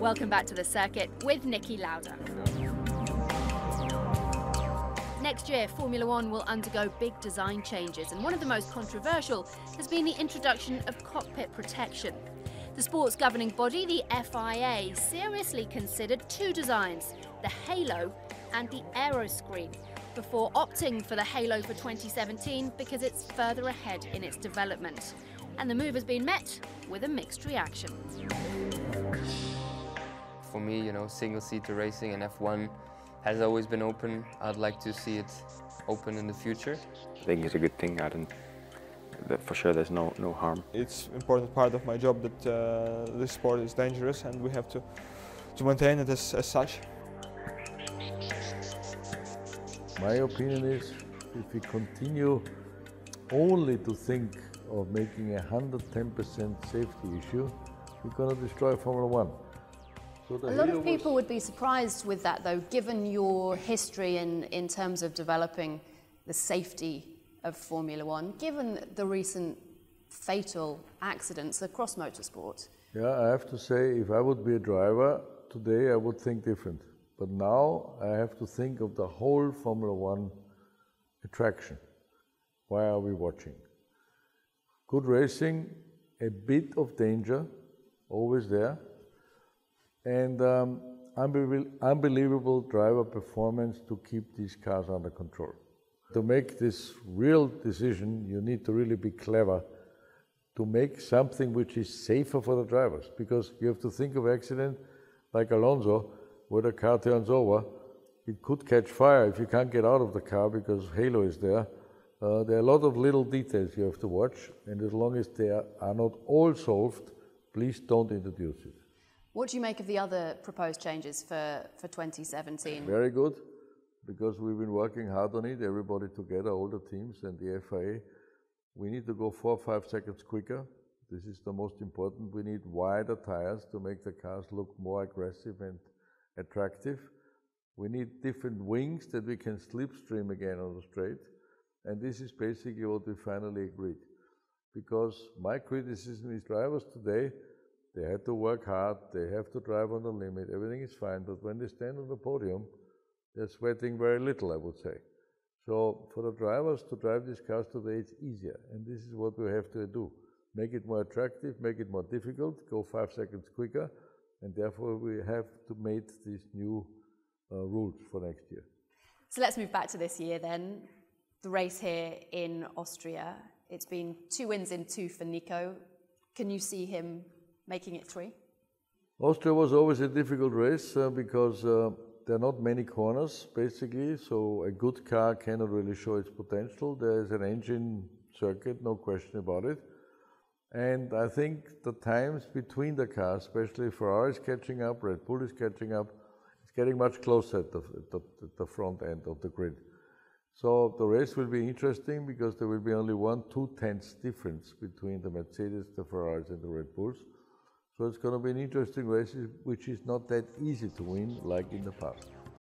Welcome back to the circuit with Niki Lauda. Next year, Formula One will undergo big design changes, and one of the most controversial has been the introduction of cockpit protection. The sport's governing body, the FIA, seriously considered two designs, the halo and the aeroscreen, before opting for the halo for 2017 because it's further ahead in its development. And the move has been met with a mixed reaction. For me, single-seater racing and F1 has always been open. I'd like to see it open in the future. I think it's a good thing. For sure there's no harm. It's an important part of my job that this sport is dangerous, and we have to maintain it as such. My opinion is, if we continue only to think of making a 110% safety issue, we're going to destroy Formula One. A lot of people would be surprised with that, though, given your history in terms of developing the safety of Formula One, given the recent fatal accidents across motorsport. Yeah, I have to say, if I would be a driver today, I would think different. But now I have to think of the whole Formula One attraction. Why are we watching? Good racing, a bit of danger, always there, and unbelievable driver performance to keep these cars under control. To make this real decision, you need to really be clever to make something which is safer for the drivers, because you have to think of accident like Alonso, where the car turns over, it could catch fire if you can't get out of the car because halo is there. There are a lot of little details you have to watch, and as long as they are not all solved, please don't introduce it. What do you make of the other proposed changes for 2017? Very good, because we've been working hard on it, everybody together, all the teams and the FIA. We need to go 4 or 5 seconds quicker. This is the most important. We need wider tires to make the cars look more aggressive and attractive. We need different wings that we can slipstream again on the straight. And this is basically what we finally agreed. Because my criticism is drivers today, they had to work hard, they have to drive on the limit, everything is fine, but when they stand on the podium, they're sweating very little, I would say. So for the drivers to drive these cars today, it's easier. And this is what we have to do. Make it more attractive, make it more difficult, go 5 seconds quicker, and therefore we have to make these new rules for next year. So let's move back to this year then. The race here in Austria, it's been 2 wins in 2 for Nico. Can you see him making it 3? Austria was always a difficult race because there are not many corners, basically, so a good car cannot really show its potential. There is an engine circuit, no question about it. And I think the times between the cars, especially Ferrari is catching up, Red Bull is catching up, it's getting much closer at the front end of the grid. So the race will be interesting because there will be only 1/2 difference between the Mercedes, the Ferraris and the Red Bulls. So it's going to be an interesting race which is not that easy to win like in the past.